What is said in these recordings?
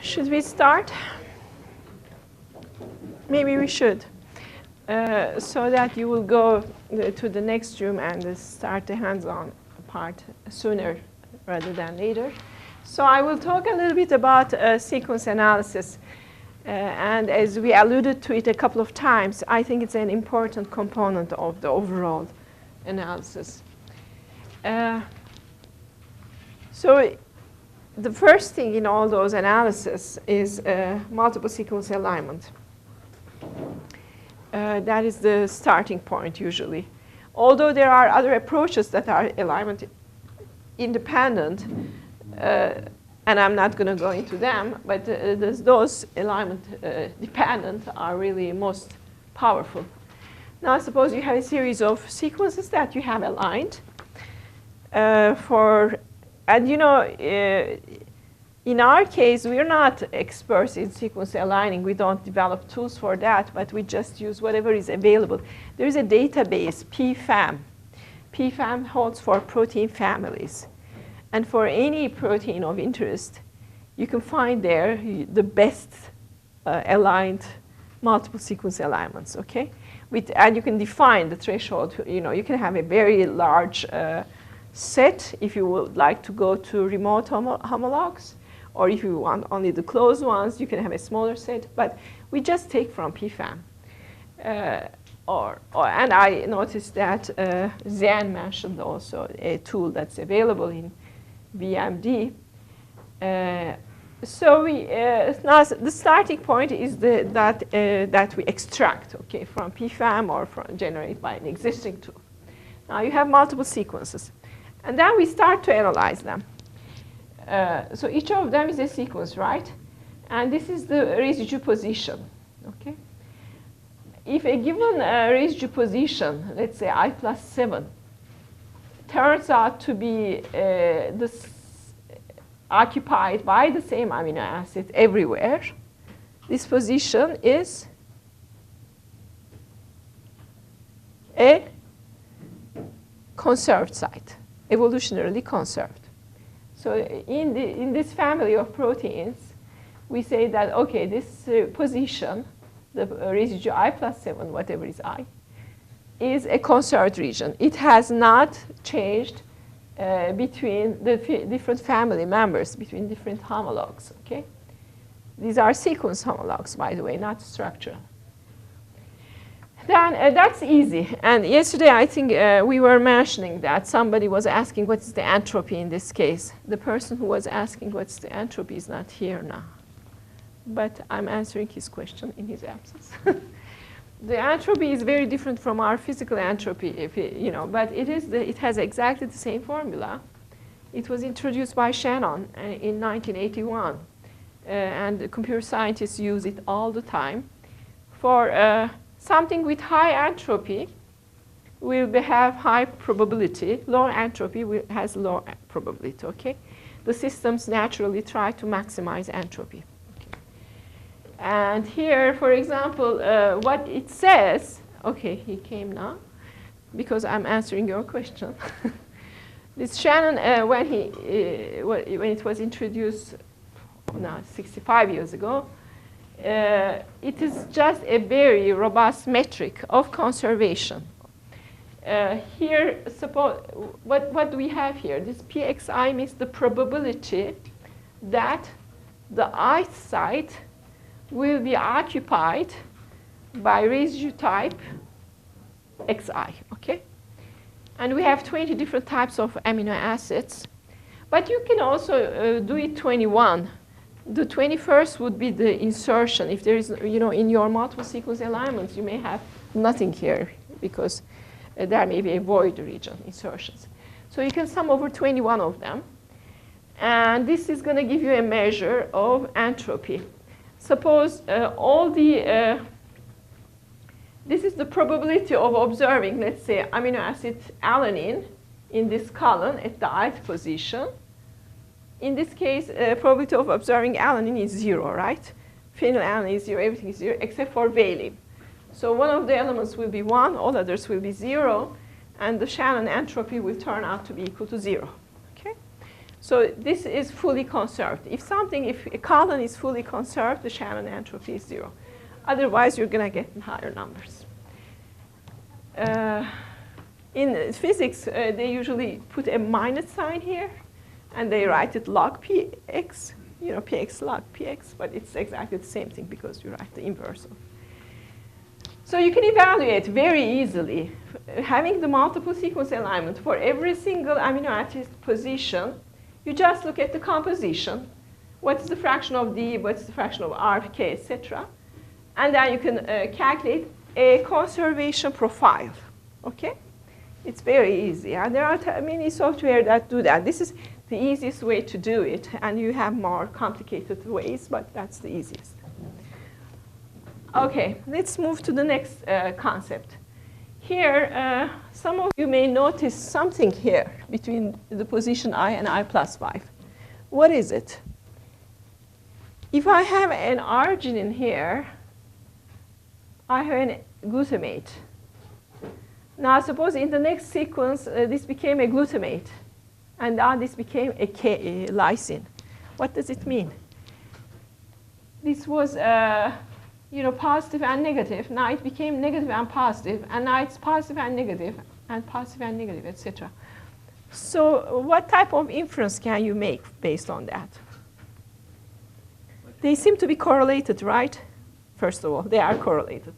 Should we start? Maybe we should, so that you will go to the next room and start the hands-on part sooner rather than later. So I will talk a little bit about sequence analysis. And as we alluded to it a couple of times, I think it's an important component of the overall analysis. So the first thing in all those analyses is multiple sequence alignment. That is the starting point usually. Although there are other approaches that are alignment independent, and I'm not going to go into them, but those alignment dependent are really most powerful. Now suppose you have a series of sequences that you have aligned and you know, in our case, we're not experts in sequence aligning. We don't develop tools for that, but we just use whatever is available. There is a database, PFAM. PFAM holds for protein families. And for any protein of interest, you can find there the best aligned multiple sequence alignments, okay? And you can define the threshold. You know, you can have a very large set if you would like to go to remote homologs, or if you want only the closed ones, you can have a smaller set. But we just take from PFAM. And I noticed that Zan mentioned also a tool that's available in VMD. So now the starting point is that we extract, okay, from PFAM or generate by an existing tool. Now you have multiple sequences. And then we start to analyze them. So each of them is a sequence, right? And this is the residue position, okay? If a given residue position, let's say I plus 7, turns out to be occupied by the same amino acid everywhere, this position is a conserved site, evolutionarily conserved. So in this family of proteins, we say that, okay, this position, the residue I plus 7, whatever is I, is a conserved region. It has not changed between the different family members, between different homologs, okay? These are sequence homologs, by the way, not structural. Then that's easy. And yesterday, I think we were mentioning that somebody was asking what's the entropy in this case. The person who was asking what's the entropy is not here now. But I'm answering his question in his absence. The entropy is very different from our physical entropy, but it has exactly the same formula. It was introduced by Shannon in 1981. And the computer scientists use it all the time for something with high entropy will have high probability. Low entropy has low probability, okay? The systems naturally try to maximize entropy. Okay. And here, for example, what it says, okay, he came now, because I'm answering your question. This Shannon, when it was introduced, now 65 years ago, it is just a very robust metric of conservation. Here, suppose, what do we have here? This PXI means the probability that the ith site will be occupied by residue type XI, okay? And we have 20 different types of amino acids. But you can also do it 21. The 21st would be the insertion. If there is, in your multiple sequence alignments, you may have nothing here because there may be a void region insertions. So you can sum over 21 of them. And this is going to give you a measure of entropy. Suppose this is the probability of observing, let's say, amino acid alanine in this column at the ith position. In this case, probability of observing alanine is 0, right? Phenylalanine is 0, everything is 0, except for valine. So one of the elements will be 1, all others will be 0, and the Shannon entropy will turn out to be equal to 0. Okay? So this is fully conserved. If a column is fully conserved, the Shannon entropy is 0. Otherwise, you're going to get higher numbers. In physics, they usually put a minus sign here, and they write it log px, px log px, but it's exactly the same thing because you write the inverse of. So you can evaluate very easily. Having the multiple sequence alignment for every single amino acid position, you just look at the composition. What's the fraction of D, what's the fraction of R, K, etc. And then you can calculate a conservation profile. Okay? It's very easy. And there are many software that do that. This is the easiest way to do it. And you have more complicated ways, but that's the easiest. OK, let's move to the next concept. Here, some of you may notice something here between the position I and I plus 5. What is it? If I have an arginine here, I have a glutamate. Now, suppose in the next sequence, this became a glutamate. And now this became a lysine. What does it mean? This was positive and negative. Now it became negative and positive. And now it's positive and negative, etc. So what type of inference can you make based on that? They seem to be correlated, right? First of all, they are correlated.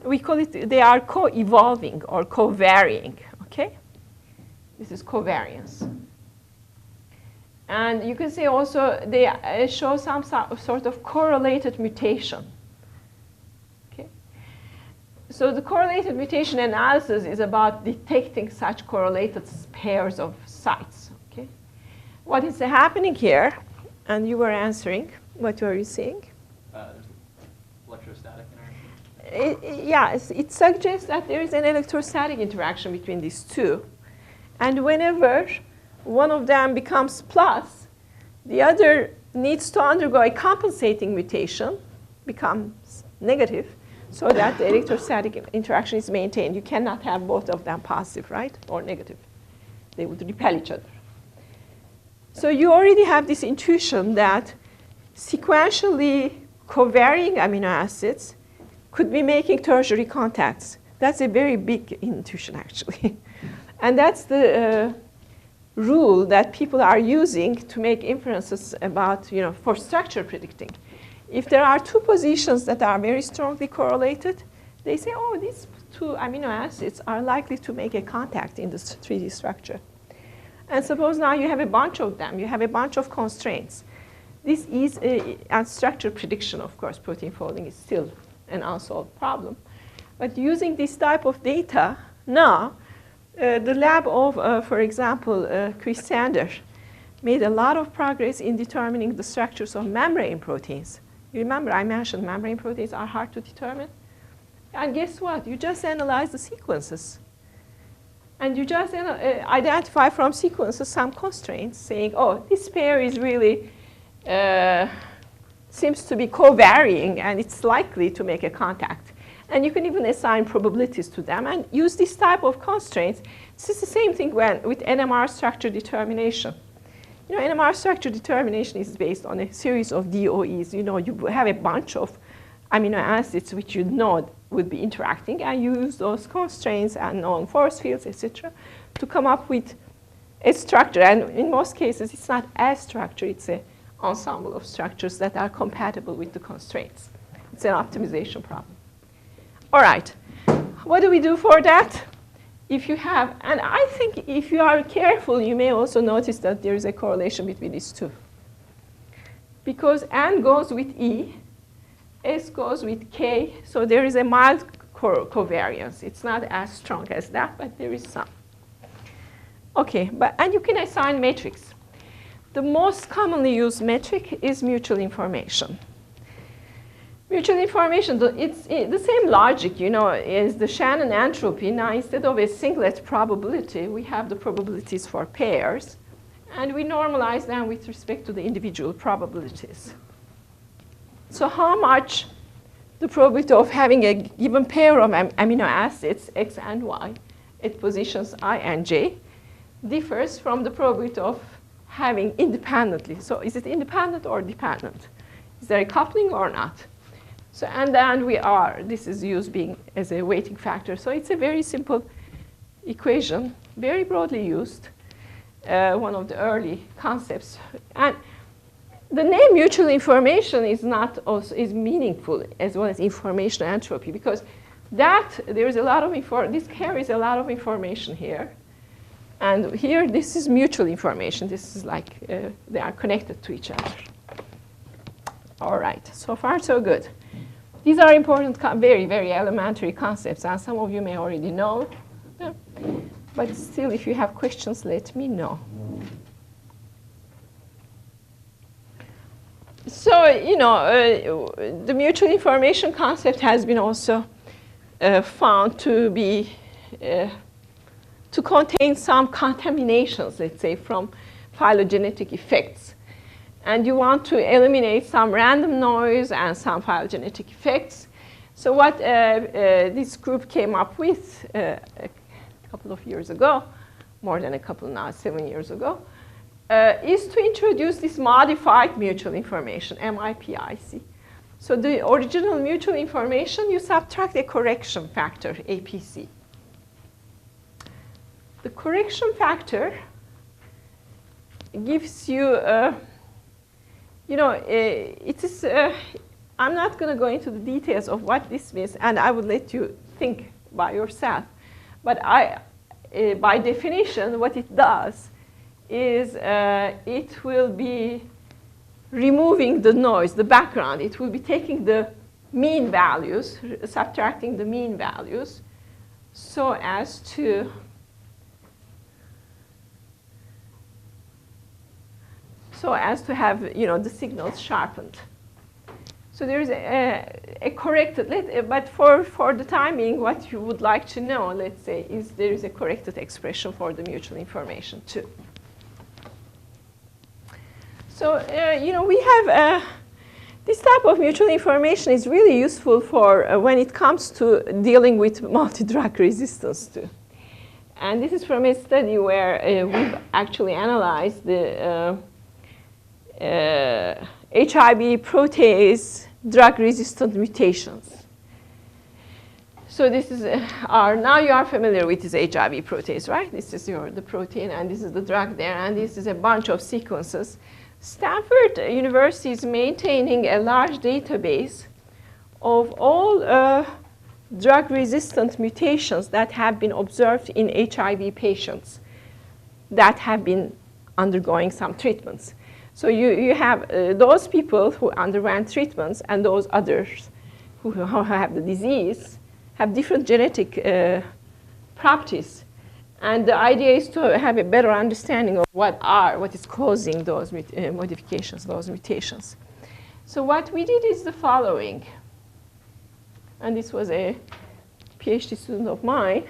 We call it, they are co-evolving or co-varying, okay? This is covariance. And you can say also they show some sort of correlated mutation. Okay? So the correlated mutation analysis is about detecting such correlated pairs of sites. Okay? What is happening here, and you were answering, what were you saying? Electrostatic interaction. Yes, it suggests that there is an electrostatic interaction between these two. And whenever one of them becomes plus, the other needs to undergo a compensating mutation, becomes negative, so that the electrostatic interaction is maintained. You cannot have both of them positive, right, or negative. They would repel each other. So you already have this intuition that sequentially covarying amino acids could be making tertiary contacts. That's a very big intuition, actually. And that's the rule that people are using to make inferences about, for structure predicting. If there are two positions that are very strongly correlated, they say, oh, these two amino acids are likely to make a contact in this 3D structure. And suppose now you have a bunch of them. You have a bunch of constraints. This is a structure prediction, of course. Protein folding is still an unsolved problem. But using this type of data, now, the lab of, for example, Chris Sander made a lot of progress in determining the structures of membrane proteins. You remember I mentioned membrane proteins are hard to determine? And guess what? You just analyze the sequences. And you just identify from sequences some constraints, saying, oh, this pair is really seems to be co-varying, and it's likely to make a contact. And you can even assign probabilities to them and use this type of constraints. This is the same thing with NMR structure determination. NMR structure determination is based on a series of DOEs. You have a bunch of amino acids which you know would be interacting, and you use those constraints and known force fields, etc., to come up with a structure. And in most cases, it's not a structure. It's an ensemble of structures that are compatible with the constraints. It's an optimization problem. All right. What do we do for that? If you have, and I think if you are careful, you may also notice that there is a correlation between these two. Because N goes with E, S goes with K, so there is a mild covariance. It's not as strong as that, but there is some. OK, and you can assign metrics. The most commonly used metric is mutual information. Mutual information, it's the same logic, is the Shannon entropy. Now, instead of a singlet probability, we have the probabilities for pairs. And we normalize them with respect to the individual probabilities. So how much the probability of having a given pair of amino acids, X and Y, at positions I and J, differs from the probability of having independently. So is it independent or dependent? Is there a coupling or not? So, and then this is used being as a weighting factor. So it's a very simple equation, very broadly used, one of the early concepts. And the name mutual information is meaningful as well as information entropy, because there is a lot of this carries a lot of information here. And here, this is mutual information. This is like they are connected to each other. All right, so far so good. These are important, very, very elementary concepts, and some of you may already know them. But still, if you have questions, let me know. So, the mutual information concept has been also found to be to contain some contaminations, let's say, from phylogenetic effects. And you want to eliminate some random noise and some phylogenetic effects. So what this group came up with a couple of years ago, more than a couple now, 7 years ago, is to introduce this modified mutual information, MIPIC. So the original mutual information, you subtract a correction factor, APC. The correction factor gives you, it is, I'm not going to go into the details of what this means, and I would let you think by yourself. But by definition, what it does is it will be removing the noise, the background. It will be taking the mean values, subtracting the mean values, so as to have the signals sharpened. So there is a corrected, but for the timing, what you would like to know, let's say, is there is a corrected expression for the mutual information too. So we have this type of mutual information is really useful for when it comes to dealing with multi-drug resistance too. And this is from a study where we've actually analyzed the HIV protease drug-resistant mutations. So this is now you are familiar with this HIV protease, right? This is the protein, and this is the drug there, and this is a bunch of sequences. Stanford University is maintaining a large database of all drug-resistant mutations that have been observed in HIV patients that have been undergoing some treatments. So you have those people who underwent treatments and those others who have the disease have different genetic properties. And the idea is to have a better understanding of what is causing those modifications, those mutations. So what we did is the following. And this was a PhD student of mine,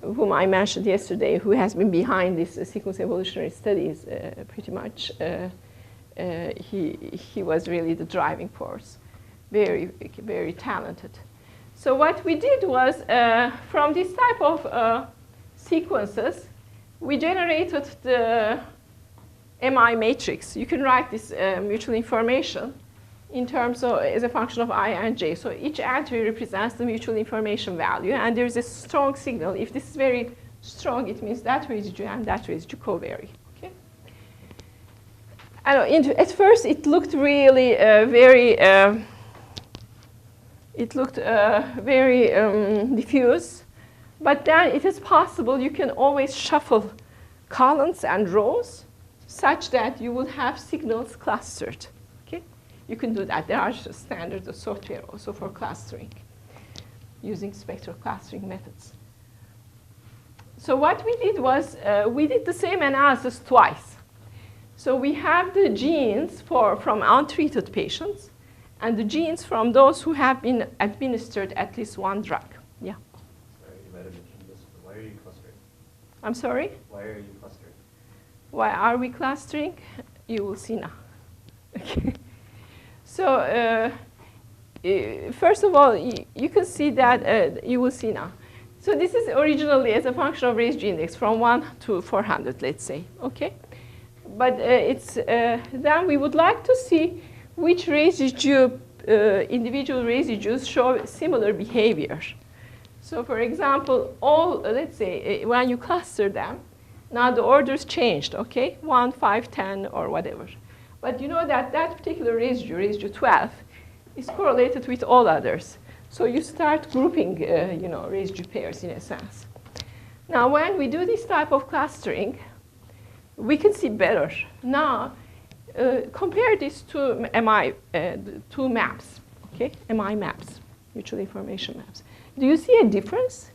whom I mentioned yesterday, who has been behind this sequence evolutionary studies pretty much. He was really the driving force, very, very talented. So what we did was, from this type of sequences, we generated the MI matrix. You can write this mutual information in terms of as a function of I and j. So each entry represents the mutual information value, and there is a strong signal. If this is very strong, it means that residue and that residue covary. Okay. And at first, it looked really very diffuse. But then it is possible you can always shuffle columns and rows such that you will have signals clustered. Okay? You can do that. There are standard software also for clustering using spectral clustering methods. So what we did was we did the same analysis twice. So we have the genes from untreated patients and the genes from those who have been administered at least one drug. Yeah. Why are you clustering? I'm sorry? Why are you clustering? Why are we clustering? You will see now. Okay. So first of all, you can see that you will see now. So this is originally as a function of residue index from 1 to 400, let's say. Okay. but then we would like to see which residue, individual residues show similar behavior. So for example, let's say when you cluster them, now the order's changed, okay? 1, 5, 10, or whatever. But you know that that particular residue 12, is correlated with all others. So you start grouping, residue pairs in a sense. Now, when we do this type of clustering, we can see better. Now, compare this to two maps, okay? MI maps, mutual information maps. Do you see a difference?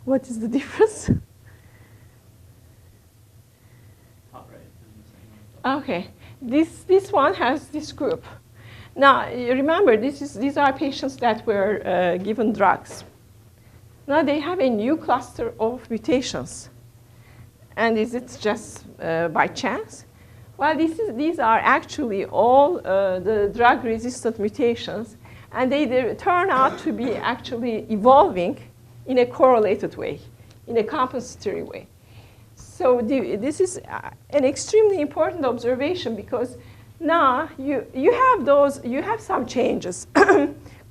What is the difference? Top right. Okay, this one has this group. Now, remember, these are patients that were given drugs. Now they have a new cluster of mutations. And is it just by chance? Well, these are actually all the drug-resistant mutations, and they turn out to be actually evolving in a correlated way, in a compensatory way. So this is an extremely important observation, because now you have some changes.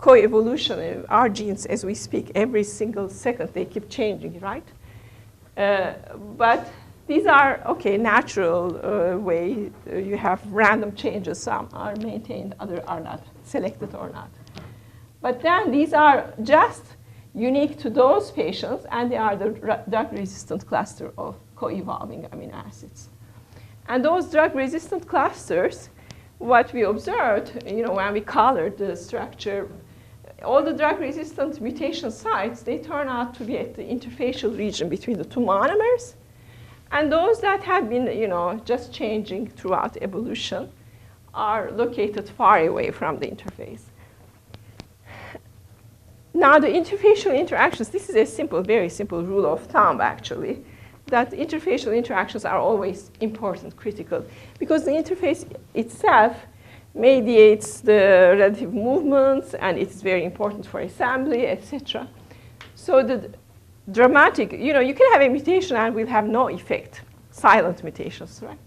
Coevolution, our genes, as we speak, every single second they keep changing, right? But these are, okay, natural way. You have random changes. Some are maintained, others are not, selected or not. But then these are just unique to those patients, and they are the drug-resistant cluster of co-evolving amino acids. And those drug-resistant clusters, what we observed, when we colored the structure, all the drug-resistant mutation sites, they turn out to be at the interfacial region between the two monomers. And those that have been, just changing throughout evolution are located far away from the interface. Now, the interfacial interactions, this is a simple, very simple rule of thumb, actually, that interfacial interactions are always important, critical, because the interface itself mediates the relative movements, and it's very important for assembly, etc. So the dramatic, you can have a mutation and will have no effect, silent mutations, right?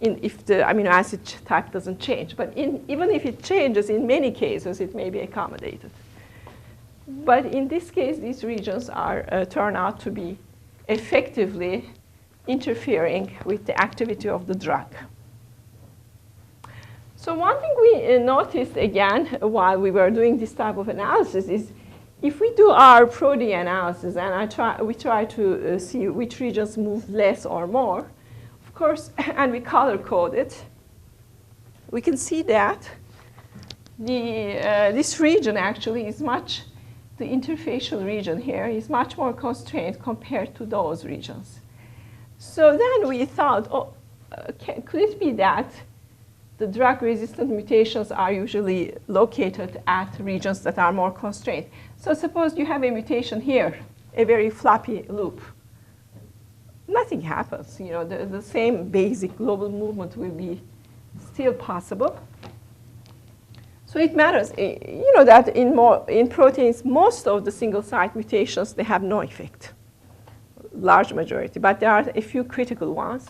If the amino acid type doesn't change. But even if it changes, in many cases, it may be accommodated. But in this case, these regions turn out to be effectively interfering with the activity of the drug. So one thing we noticed, again, while we were doing this type of analysis is, if we do our protein analysis and we try to see which regions move less or more, of course, and we color code it, we can see that this region actually is the interfacial region here is much more constrained compared to those regions. So then we thought, could it be that the drug-resistant mutations are usually located at regions that are more constrained? So suppose you have a mutation here, a very floppy loop. Nothing happens. The same basic global movement will be still possible. So it matters, that in proteins, most of the single-site mutations, they have no effect, large majority. But there are a few critical ones.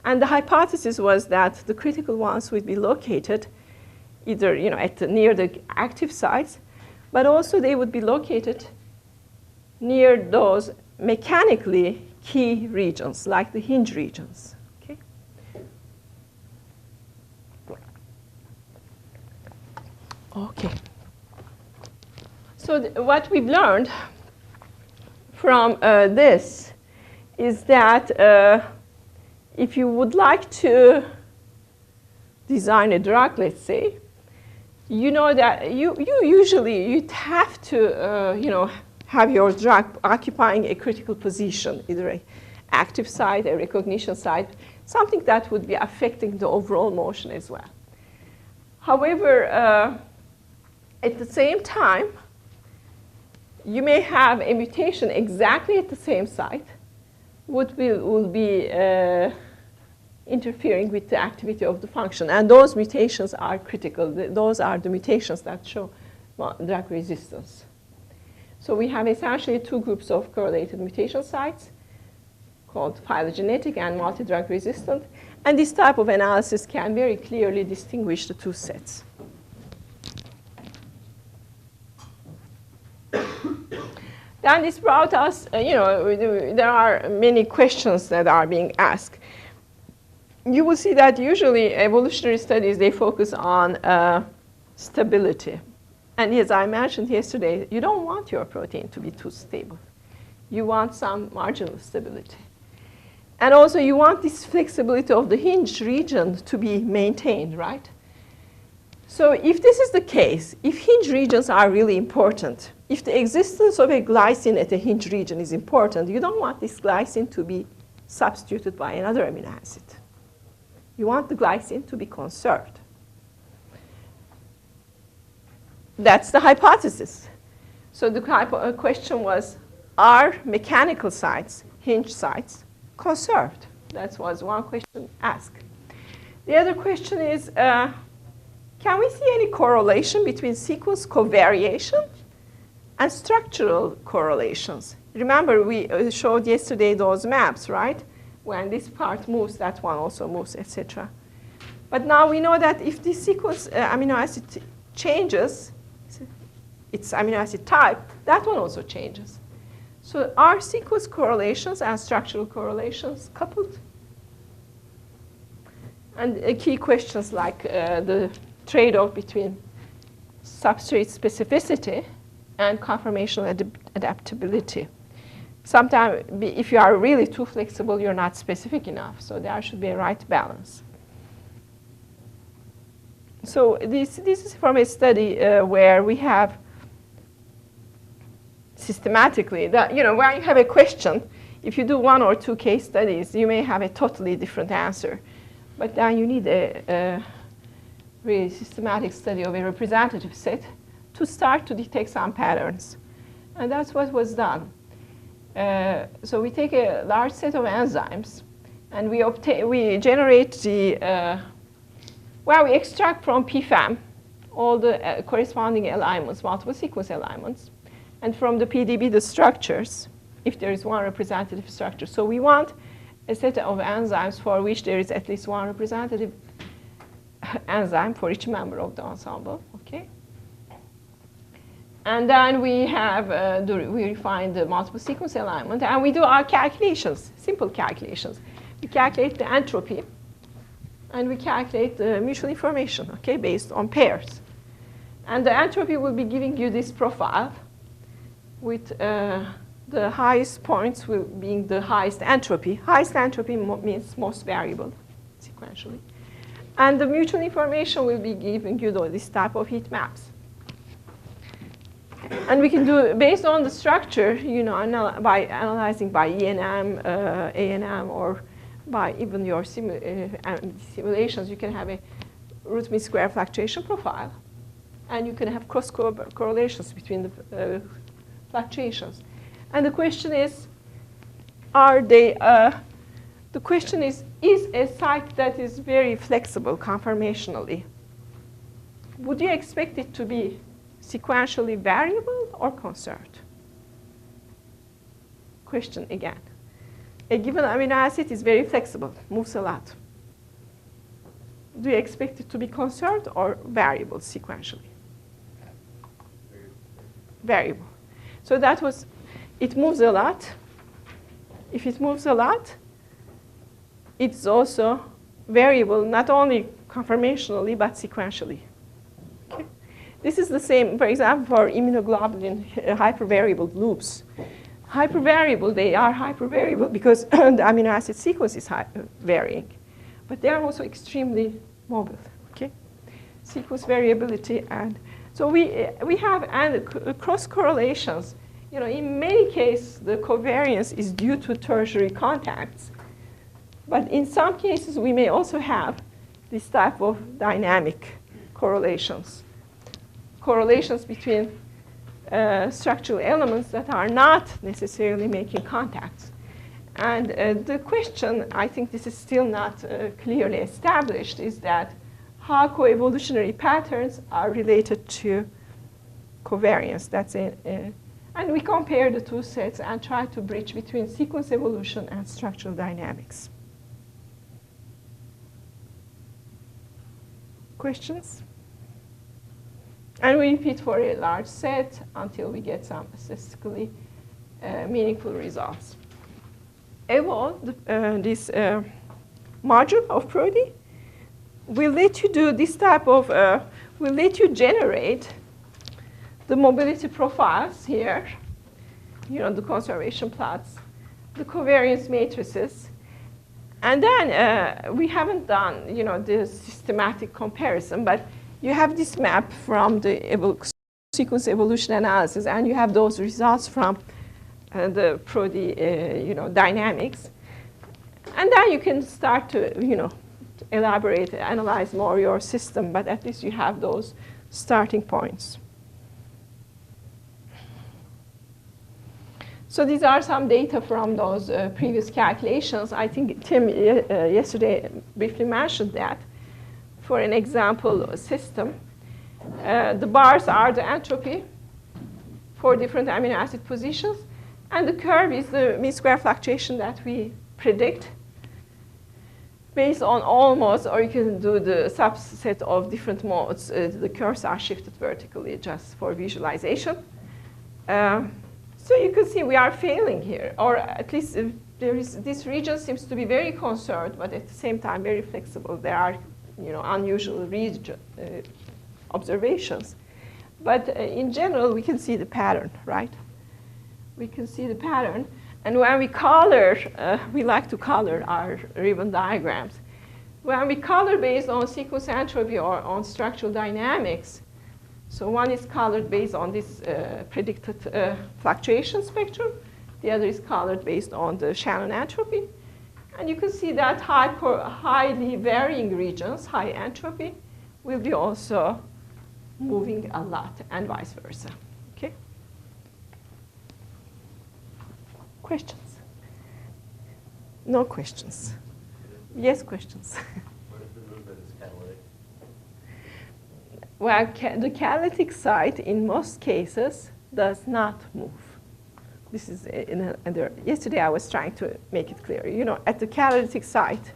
And the hypothesis was that the critical ones would be located either near the active sites, but also they would be located near those mechanically key regions, like the hinge regions. Okay? Okay. So what we've learned from this is that if you would like to design a drug, let's say, that you usually have to have your drug occupying a critical position, either an active site, a recognition site, something that would be affecting the overall motion as well. However, at the same time, you may have a mutation exactly at the same site, which will be interfering with the activity of the function. And those mutations are critical. Those are the mutations that show drug resistance. So we have essentially two groups of correlated mutation sites, called phylogenetic and multi-drug resistant. And this type of analysis can very clearly distinguish the two sets. Then this brought us, there are many questions that are being asked. You will see that usually evolutionary studies, they focus on stability. And as I mentioned yesterday, you don't want your protein to be too stable. You want some marginal stability. And also you want this flexibility of the hinge region to be maintained, right? So if this is the case, if hinge regions are really important, if the existence of a glycine at a hinge region is important, you don't want this glycine to be substituted by another amino acid. You want the glycine to be conserved. That's the hypothesis. So the question was, are mechanical sites, hinge sites, conserved? That was one question asked. The other question is, can we see any correlation between sequence covariation and structural correlations? Remember, we showed yesterday those maps, right? When this part moves, that one also moves, etc. But now we know that if this sequence amino acid changes, its amino acid type, that one also changes. So are sequence correlations and structural correlations coupled? And key questions like the trade-off between substrate specificity and conformational adaptability. Sometimes, if you are really too flexible, you're not specific enough. So there should be a right balance. So this is from a study where we have systematically, that, where you have a question, if you do 1 or 2 case studies, you may have a totally different answer. But then you need a really systematic study of a representative set to start to detect some patterns. And that's what was done. So we take a large set of enzymes, and we generate the, we extract from PFAM all the corresponding alignments, multiple sequence alignments, and from the PDB the structures, if there is one representative structure. So we want a set of enzymes for which there is at least one representative enzyme for each member of the ensemble, okay? And then we have, we refine the multiple sequence alignment, and we do our calculations, simple calculations. We calculate the entropy, and we calculate the mutual information, okay, based on pairs. And the entropy will be giving you this profile with the highest points being the highest entropy. Highest entropy means most variable, sequentially. And the mutual information will be giving you this type of heat maps. And we can do, based on the structure, by analyzing by ENM, ANM, or by even your simulations, you can have a root mean square fluctuation profile. And you can have cross correlations between the fluctuations. And the question is, the question is a site that is very flexible conformationally, would you expect it to be sequentially variable or conserved? Question again. A given amino acid is very flexible, moves a lot. Do you expect it to be conserved or variable sequentially? Variable. So that was, it moves a lot. If it moves a lot, it's also variable, not only conformationally, but sequentially. Okay? This is the same, for example, for immunoglobulin hypervariable loops. Hypervariable, they are hypervariable because the amino acid sequence is varying. But they are also extremely mobile. Okay? Sequence variability, and so we have cross correlations. In many cases, the covariance is due to tertiary contacts. But in some cases, we may also have this type of dynamic correlations. Correlations between structural elements that are not necessarily making contacts. And the question, I think this is still not clearly established, is that how coevolutionary patterns are related to covariance. That's And we compare the two sets and try to bridge between sequence evolution and structural dynamics. Questions? And we repeat for a large set until we get some statistically meaningful results. Evolve, this module of Prodi will let you do this type of, will let you generate the mobility profiles here, the conservation plots, the covariance matrices. And then we haven't done, the systematic comparison, but you have this map from the sequence evolution analysis, and you have those results from the Prodi, dynamics. And then you can start to, elaborate, analyze more your system, but at least you have those starting points. So these are some data from those previous calculations. I think Tim yesterday briefly mentioned that. For an example system, the bars are the entropy for different amino acid positions, and the curve is the mean square fluctuation that we predict based on all modes, or you can do the subset of different modes. The curves are shifted vertically just for visualization. So you can see we are failing here, or at least this region seems to be very conserved, but at the same time very flexible. There are unusual region observations. But in general, we can see the pattern, right? We can see the pattern. And when we color, we like to color our ribbon diagrams. When we color based on sequence entropy or on structural dynamics, so one is colored based on this predicted fluctuation spectrum. The other is colored based on the Shannon entropy. And you can see that highly varying regions, high entropy, will be also moving a lot, and vice versa. Okay? Questions? No questions. Yes, questions. What if the movement is catalytic? Well, the catalytic site, in most cases, does not move. This is yesterday I was trying to make it clear. At the catalytic site,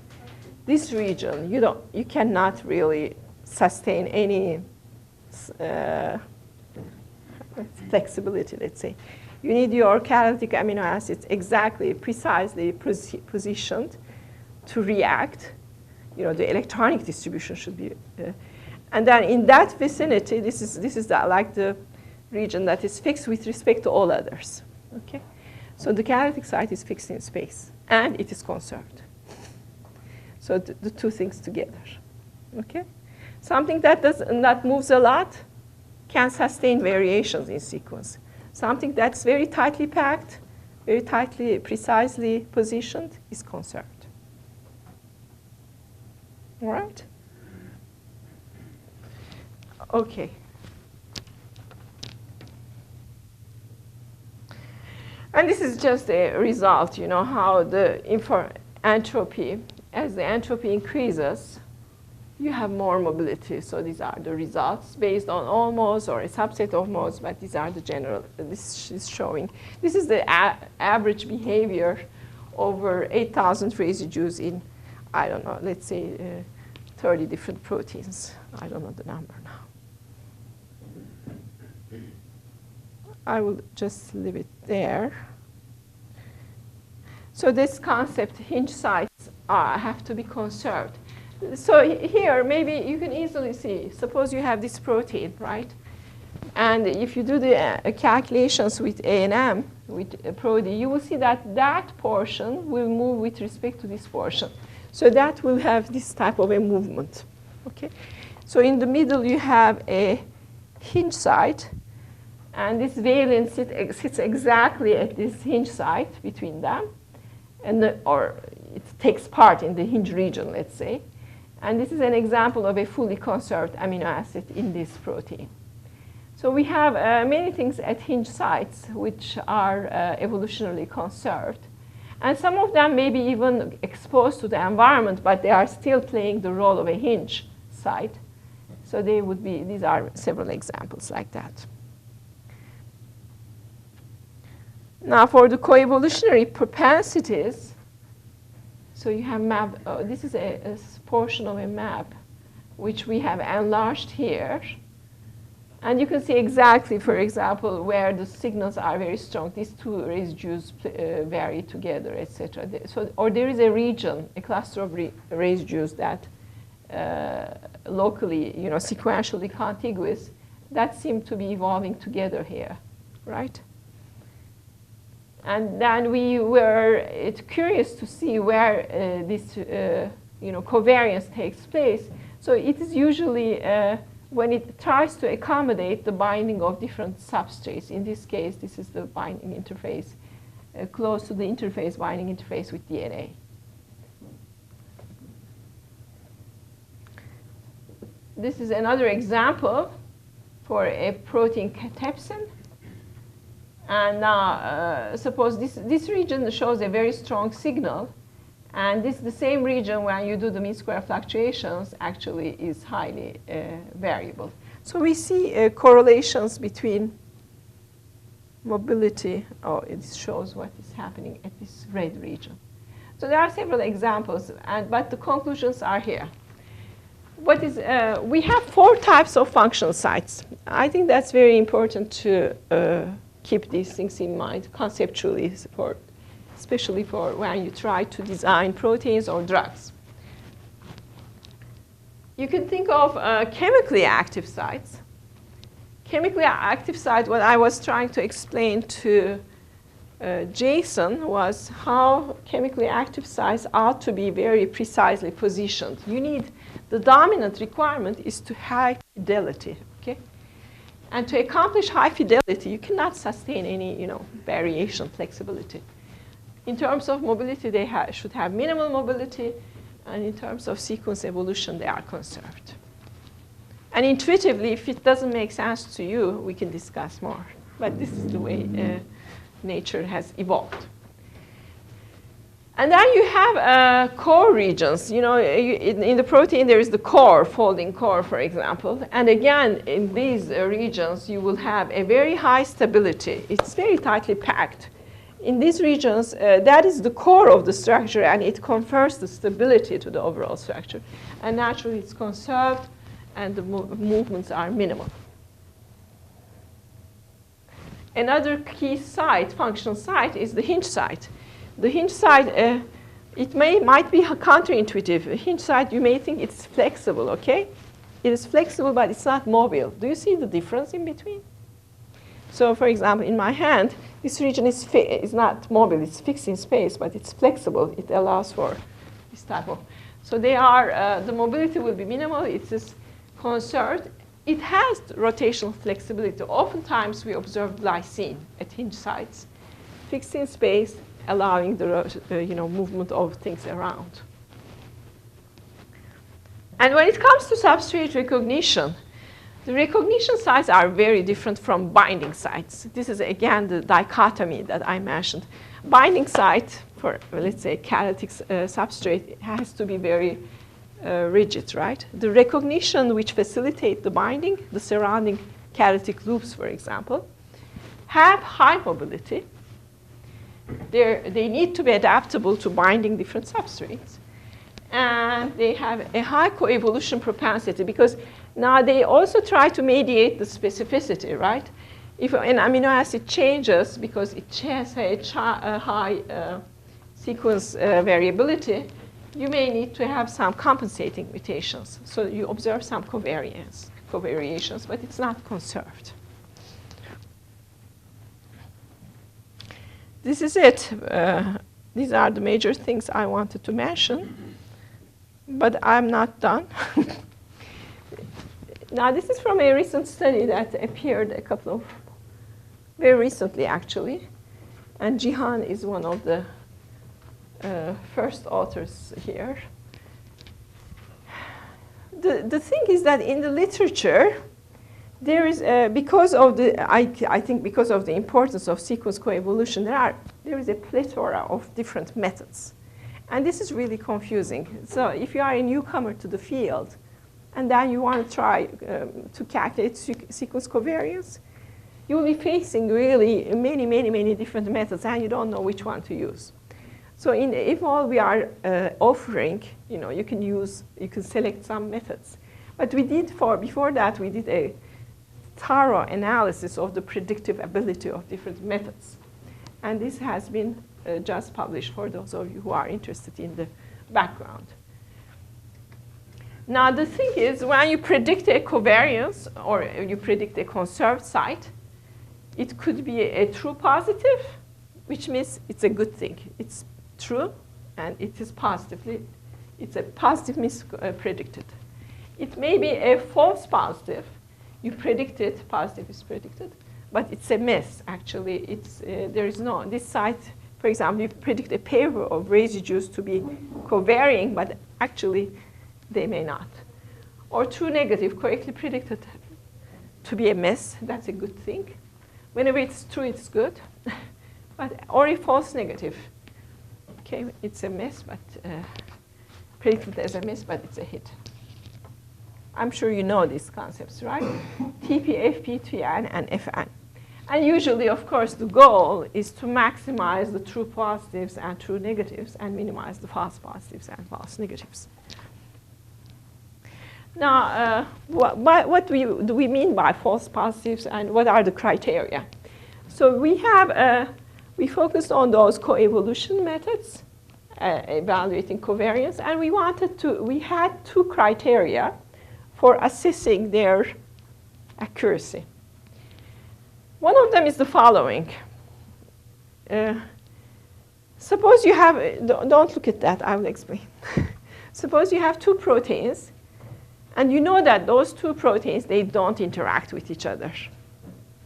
this region, you cannot really sustain any flexibility, let's say. You need your catalytic amino acids exactly, precisely positioned to react. The electronic distribution should be. And then in that vicinity, this is like the region that is fixed with respect to all others. Okay? So the catalytic site is fixed in space, and it is conserved. So the two things together. Okay? Something that moves a lot can sustain variations in sequence. Something that's very tightly packed, very tightly, precisely positioned is conserved. All right? Okay. And this is just a result, how the entropy, as the entropy increases, you have more mobility. So these are the results based on all modes or a subset of modes, but these are the general, this is showing. This is the average behavior over 8,000 residues in, I don't know, let's say 30 different proteins. I don't know the number now. I will just leave it there. So this concept, hinge sites, have to be conserved. So here, maybe you can easily see, suppose you have this protein, right? And if you do the calculations with A&M, with Prodi, you will see that that portion will move with respect to this portion. So that will have this type of a movement. Okay? So in the middle, you have a hinge site. And this valence sits exactly at this hinge site between them. Or it takes part in the hinge region, let's say. And this is an example of a fully conserved amino acid in this protein. So we have many things at hinge sites which are evolutionarily conserved. And some of them may be even exposed to the environment, but they are still playing the role of a hinge site. So they would be, these are several examples like that. Now for the coevolutionary propensities, so you have map, this is a portion of a map which we have enlarged here. And you can see exactly, for example, where the signals are very strong. These two residues vary together, etc. So, or there is a region, a cluster of residues that locally, sequentially contiguous, that seem to be evolving together here, right? And then we were curious to see where this, covariance takes place. So it is usually when it tries to accommodate the binding of different substrates. In this case, this is the binding interface, close to the interface, binding interface with DNA. This is another example for a protein catepsin. And now, suppose this region shows a very strong signal. And this is the same region where you do the mean square fluctuations actually is highly variable. So we see correlations between mobility. Oh, it shows what is happening at this red region. So there are several examples, but the conclusions are here. What is, we have 4 types of functional sites. I think that's very important to keep these things in mind conceptually, especially for when you try to design proteins or drugs. You can think of chemically active sites. Chemically active site, what I was trying to explain to Jason was how chemically active sites ought to be very precisely positioned. You need, the dominant requirement is to high fidelity, okay? And to accomplish high fidelity, you cannot sustain any, variation, flexibility. In terms of mobility, they should have minimal mobility, and in terms of sequence evolution, they are conserved. And intuitively, if it doesn't make sense to you, we can discuss more. But this is the way nature has evolved. And then you have core regions. In the protein, there is the core, folding core, for example. And again, in these regions, you will have a very high stability. It's very tightly packed. In these regions, that is the core of the structure, and it confers the stability to the overall structure. And naturally, it's conserved, and the movements are minimal. Another key site, functional site, is the hinge site. The hinge site, it might be counterintuitive. A hinge site, you may think it's flexible, okay? It is flexible, but it's not mobile. Do you see the difference in between? So, for example, in my hand, this region is not mobile. It's fixed in space, but it's flexible. It allows for this type of. So they are, the mobility will be minimal. It is conserved. It has rotational flexibility. Oftentimes, we observe glycine at hinge sites, fixed in space, allowing the movement of things around. And when it comes to substrate recognition, the recognition sites are very different from binding sites. This is, again, the dichotomy that I mentioned. Binding site for, let's say, catalytic substrate has to be very rigid, right? The recognition which facilitate the binding, the surrounding catalytic loops, for example, have high mobility. They need to be adaptable to binding different substrates. And they have a high coevolution propensity because now they also try to mediate the specificity, right? If an amino acid changes because it has a high sequence variability, you may need to have some compensating mutations. So you observe some covariations, but it's not conserved. This is it. These are the major things I wanted to mention, but I'm not done. Now, this is from a recent study that appeared very recently, actually. And Jihan is one of the first authors here. The thing is that in the literature, there is, because of the, I think because of the importance of sequence coevolution, there is a plethora of different methods. And this is really confusing. So if you are a newcomer to the field, and then you want to try to calculate sequence covariance, you will be facing really many different methods, and you don't know which one to use. So in eval, we are offering, you can select some methods. But before that, we did a thorough analysis of the predictive ability of different methods. And this has been just published for those of you who are interested in the background. Now, the thing is, when you predict a covariance or you predict a conserved site, it could be a true positive, which means it's a good thing. It's true, and it's a positive means predicted. It may be a false positive. You predict it, positive is predicted, but it's a miss, actually. There is no, this site, for example, you predict a pair of residues to be covariant, but actually they may not. Or true negative, correctly predicted to be a miss, that's a good thing. Whenever it's true, it's good. Or a false negative. Okay, it's a miss, but predicted as a miss, but it's a hit. I'm sure you know these concepts, right? TP, FP, TN, and FN. And usually, of course, the goal is to maximize the true positives and true negatives and minimize the false positives and false negatives. Now, what do we mean by false positives, and what are the criteria? So we focused on those coevolution methods, evaluating covariance, and we had two criteria for assessing their accuracy. One of them is the following. Suppose you have, don't look at that, I will explain. Suppose you have two proteins, and you know that those two proteins, they don't interact with each other.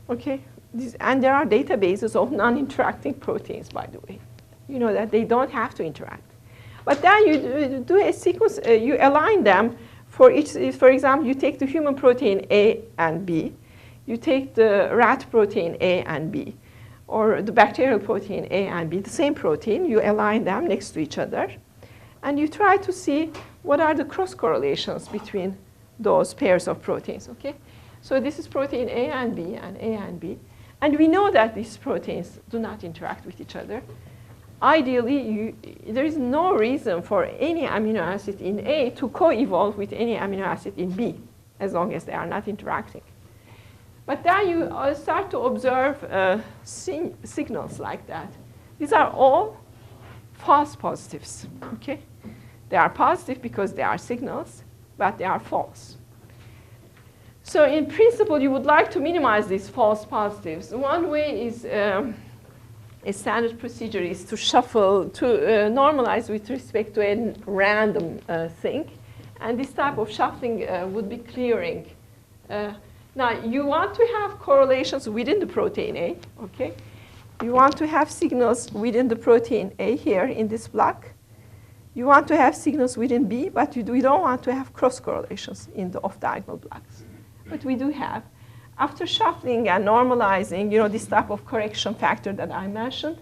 Okay? And there are databases of non-interacting proteins, by the way. You know that they don't have to interact. But then you do a sequence, you align them for each. For example, you take the human protein A and B. You take the rat protein A and B, or the bacterial protein A and B, the same protein. You align them next to each other. And you try to see what are the cross correlations between those pairs of proteins. Okay? So this is protein A and B and A and B. And we know that these proteins do not interact with each other. Ideally, there is no reason for any amino acid in A to co-evolve with any amino acid in B, as long as they are not interacting. But then you start to observe signals like that. These are all false positives. Okay? They are positive because they are signals, but they are false. So in principle, you would like to minimize these false positives. One way is a standard procedure is to shuffle, to normalize with respect to a random thing. And this type of shuffling would be clearing. Now, you want to have correlations within the protein A, okay? You want to have signals within the protein A here in this block. You want to have signals within B, but we don't want to have cross correlations in the off-diagonal blocks. But we do have. After shuffling and normalizing, this type of correction factor that I mentioned,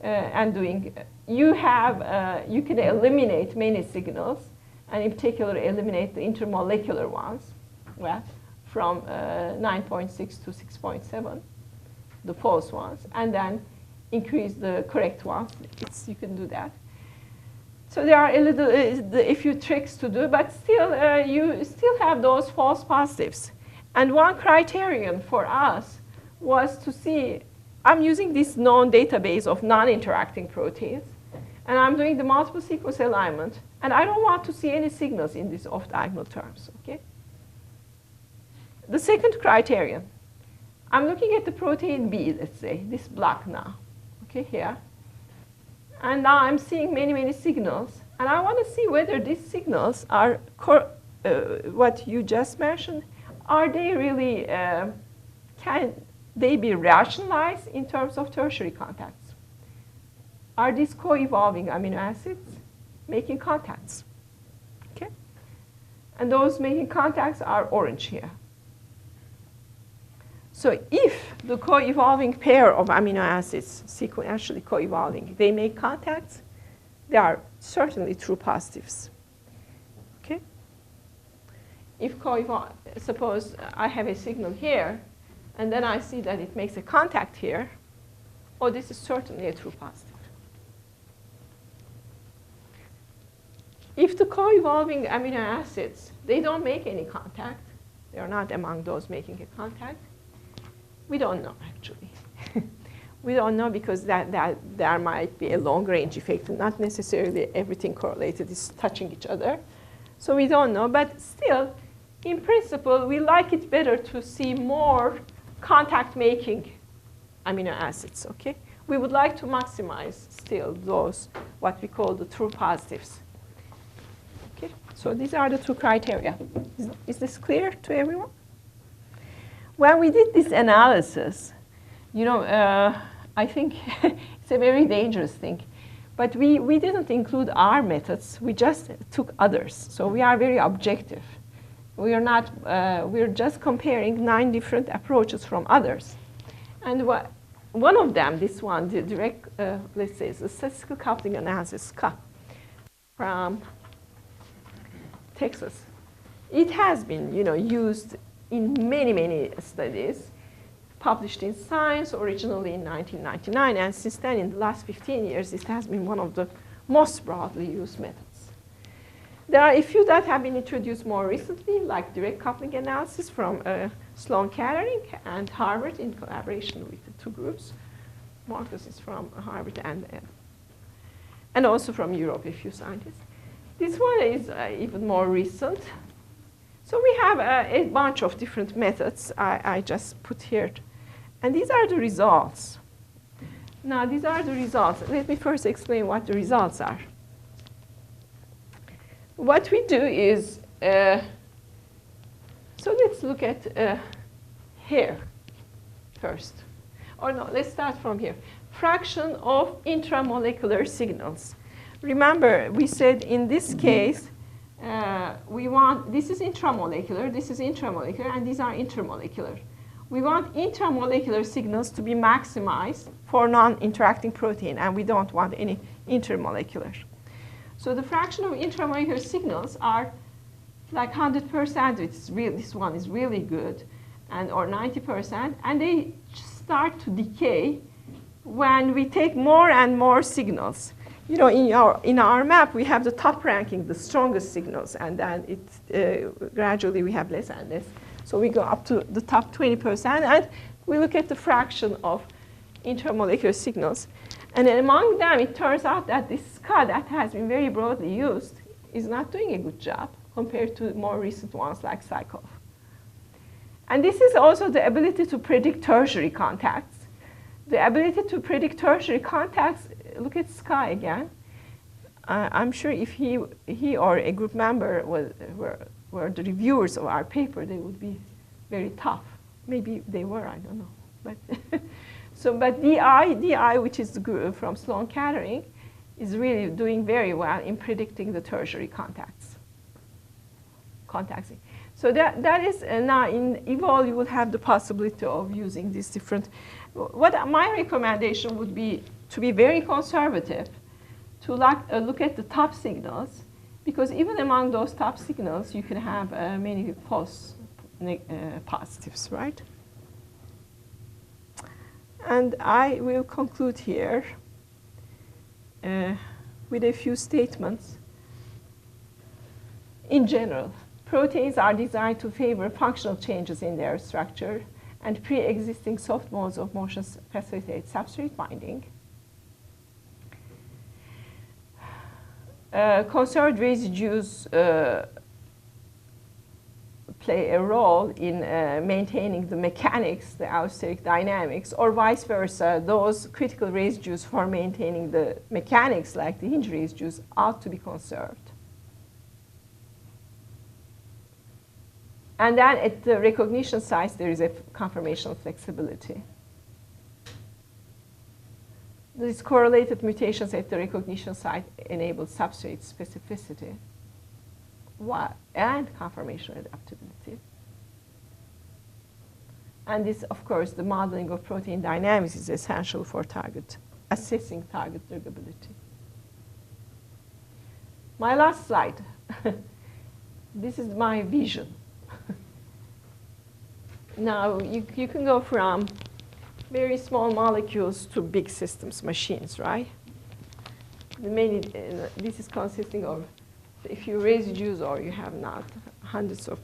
and doing, you can eliminate many signals, and in particular eliminate the intermolecular ones, well, from 9.6 to 6.7, the false ones, and then increase the correct ones. You can do that. So there are a few tricks to do, but still, you still have those false positives. And one criterion for us was to see, I'm using this known database of non-interacting proteins, and I'm doing the multiple sequence alignment, and I don't want to see any signals in these off-diagonal terms, okay? The second criterion, I'm looking at the protein B, let's say, this block now, okay, here. And now I'm seeing many signals, and I want to see whether these signals are, what you just mentioned, are they really, can they be rationalized in terms of tertiary contacts? Are these co-evolving amino acids making contacts? Okay? And those making contacts are orange here. So if the co-evolving pair of amino acids, sequentially co-evolving, they make contacts, they are certainly true positives. If suppose I have a signal here, and then I see that it makes a contact here, oh, this is certainly a true positive. If the co-evolving amino acids, they don't make any contact, they are not among those making a contact, we don't know, actually. We don't know because there might be a long-range effect, not necessarily everything correlated is touching each other. So we don't know, but still, in principle, we like it better to see more contact-making amino acids, okay? We would like to maximize still those, what we call the true positives. Okay, so these are the two criteria. Is this clear to everyone? When we did this analysis, you know, I think it's a very dangerous thing. But we didn't include our methods. We just took others. So we are very objective. We are not, we're just comparing 9 different approaches from others. And one of them, this one, the direct, let's say, the statistical coupling analysis, SCA, from Texas. It has been, you know, used in many, many studies, published in Science originally in 1999, and since then, in the last 15 years, it has been one of the most broadly used methods. There are a few that have been introduced more recently, like direct coupling analysis from Sloan Kettering and Harvard in collaboration with the 2 groups. Marcus is from Harvard and also from Europe, a few scientists. This one is even more recent. So we have a bunch of different methods I just put here. And these are the results. Now, these are the results. Let me first explain what the results are. What we do is, so let's look at here first. Or no, let's start from here. Fraction of intramolecular signals. Remember, we said in this case, we want, this is intramolecular, and these are intermolecular. We want intramolecular signals to be maximized for non-interacting protein, and we don't want any intermolecular. So the fraction of intramolecular signals are like 100%. It's real, this one is really good, and or 90%, and they start to decay when we take more and more signals. You know, in our map, we have the top ranking, the strongest signals, and then it gradually we have less and less. So we go up to the top 20%, and we look at the fraction of intermolecular signals. And among them, it turns out that this SCA that has been very broadly used is not doing a good job compared to more recent ones like Psychov. And this is also the ability to predict tertiary contacts. The ability to predict tertiary contacts, look at SCA again. I'm sure if he or a group member were the reviewers of our paper, they would be very tough. Maybe they were, I don't know. But but DI, which is the group from Sloan Kettering, is really doing very well in predicting the tertiary contacts. So that is, now in EVOL, you will have the possibility of using these different. What my recommendation would be to be very conservative, to look at the top signals, because even among those top signals, you can have many false positives, right? And I will conclude here with a few statements. In general, proteins are designed to favor functional changes in their structure, and pre-existing soft modes of motion facilitate substrate binding. Conserved residues play a role in maintaining the mechanics, the allosteric dynamics, or vice versa. Those critical residues for maintaining the mechanics, like the hinge residues, ought to be conserved. And then at the recognition sites, there is a conformational flexibility. These correlated mutations at the recognition site enable substrate specificity and conformational adaptability. And this, of course, the modeling of protein dynamics is essential for assessing target drugability. My last slide. This is my vision. Now, you can go from very small molecules to big systems, machines, right? This is consisting of a few residues, or you have not hundreds of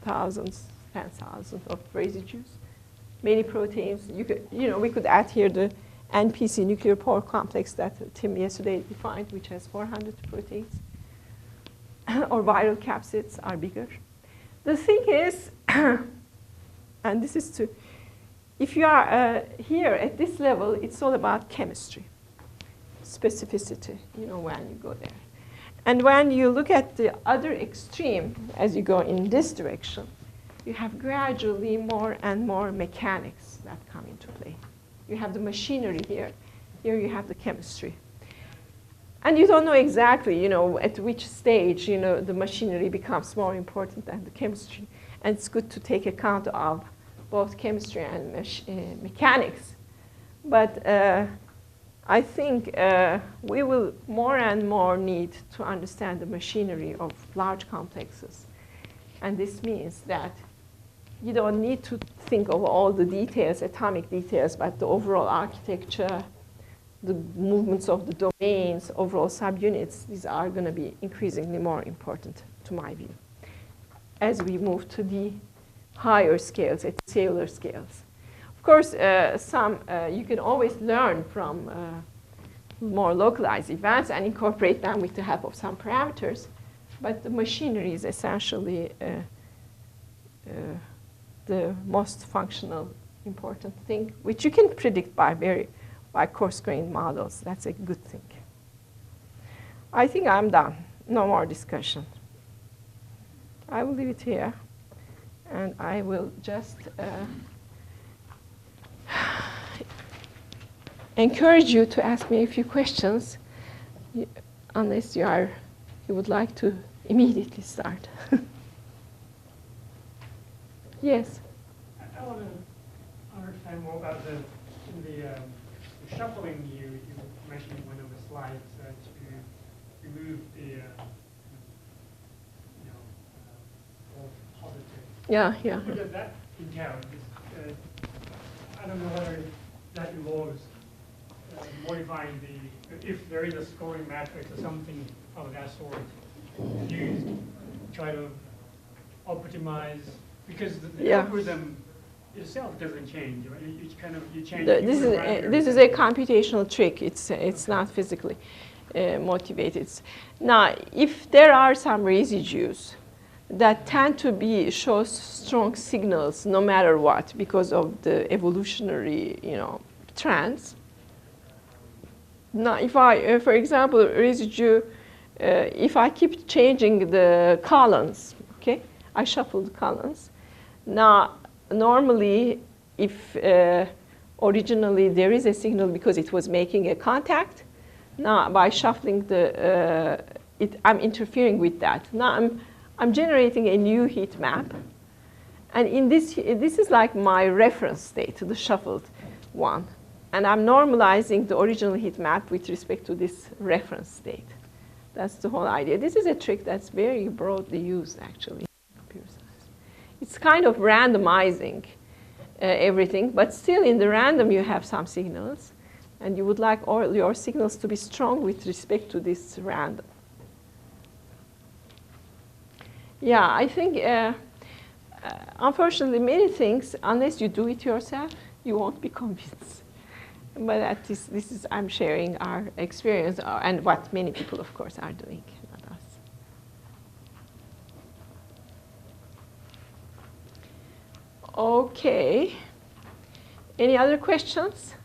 thousands, 10,000 of residues, many proteins. We could add here the NPC, nuclear pore complex, that Tim yesterday defined, which has 400 proteins. Or viral capsids are bigger. The thing is, and this is to, if you are here at this level, it's all about chemistry, specificity, when you go there. And when you look at the other extreme, as you go in this direction, you have gradually more and more mechanics that come into play. You have the machinery here. Here you have the chemistry. And you don't know exactly, at which stage, the machinery becomes more important than the chemistry. And it's good to take account of both chemistry and mechanics. But I think we will more and more need to understand the machinery of large complexes. And this means that you don't need to think of all the details, atomic details, but the overall architecture, the movements of the domains, overall subunits. These are going to be increasingly more important, to my view, as we move to the higher scales, at cellular scales. Of course, you can always learn from more localized events and incorporate them with the help of some parameters. But the machinery is essentially the most functional, important thing, which you can predict by coarse-grained models. That's a good thing. I think I'm done. No more discussion. I will leave it here, and I will just encourage you to ask me a few questions, unless you would like to immediately start. Yes? I want to understand more about the shuffling you mentioned in one of the slides to remove the false positives. Yeah. What does that entail? I don't know whether that involves modifying if there is a scoring matrix or something of that sort used, try to optimize, because the algorithm itself doesn't change, right? You change. This is a computational trick. It's not physically motivated. Now, if there are some residues that tend to show strong signals no matter what because of the evolutionary, trends. Now, if for example, residue, if I keep changing the columns, okay, I shuffle the columns. Now, normally, if originally there is a signal because it was making a contact, now by shuffling I'm interfering with that. Now I'm generating a new heat map, and in this is like my reference state, the shuffled one, and I'm normalizing the original heat map with respect to this reference state. That's the whole idea. This is a trick that's very broadly used, actually, in computer science. It's kind of randomizing everything, but still in the random you have some signals, and you would like all your signals to be strong with respect to this random. Yeah, I think, unfortunately, many things, unless you do it yourself, you won't be convinced. But this is, I'm sharing our experience and what many people, of course, are doing, not us. Okay. Any other questions?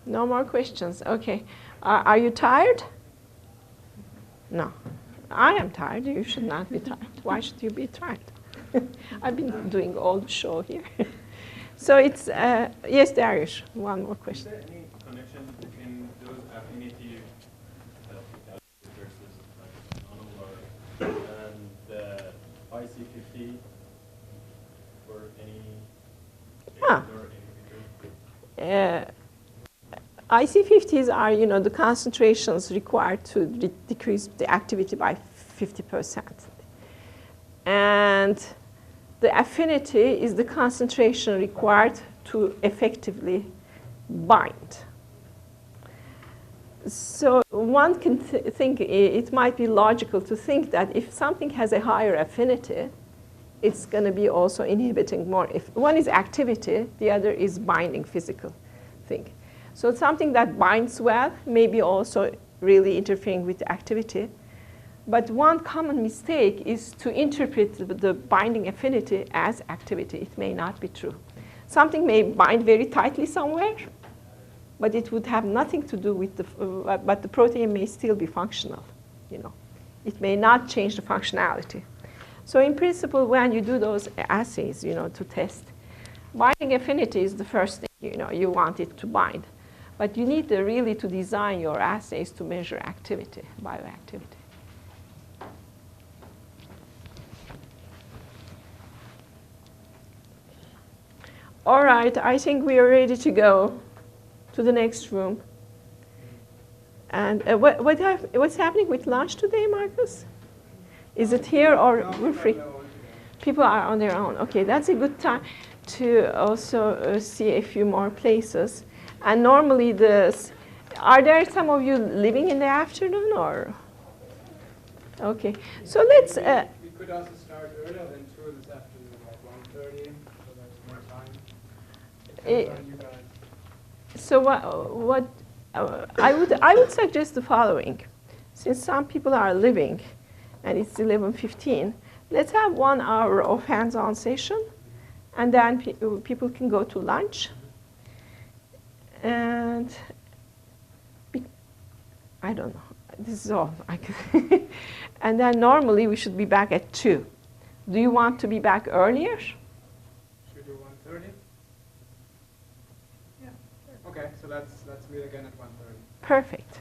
No more questions. Okay. Are you tired? No. I am tired. You should not be tired. Why should you be tired? I've been doing all the show here. So it's, yes, Darius, one more question. Is there any connection between those affinity versus like nanolar and the IC50 for any IC50s are, the concentrations required to decrease the activity by 50%. And the affinity is the concentration required to effectively bind. So one can think it might be logical to think that if something has a higher affinity, it's going to be also inhibiting more. If one is activity, the other is binding, physical thing. So something that binds well may be also really interfering with the activity. But one common mistake is to interpret the binding affinity as activity. It may not be true. Something may bind very tightly somewhere, but it would have nothing to do with but the protein may still be functional. It may not change the functionality. So in principle, when you do those assays, to test, binding affinity is the first thing, you want it to bind. But you need really to design your assays to measure activity, bioactivity. All right, I think we are ready to go to the next room. And what's happening with lunch today, Marcus? Is it here or we're free? People are on their own. Okay, that's a good time to also see a few more places. And normally, are there some of you living in the afternoon or? Okay, so let's. We could also start earlier than 2 this afternoon, like 1:30, so there's more time. Depends on you guys. So what I would suggest the following. Since some people are living, and it's 11:15, let's have 1 hour of hands-on session, and then people can go to lunch. And I don't know. This is all I can. And then normally we should be back at 2. Do you want to be back earlier? Should we do 1:30? Yeah. Okay, so let's meet again at 1:30. Perfect.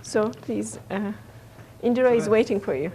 So please, Indira is waiting for you.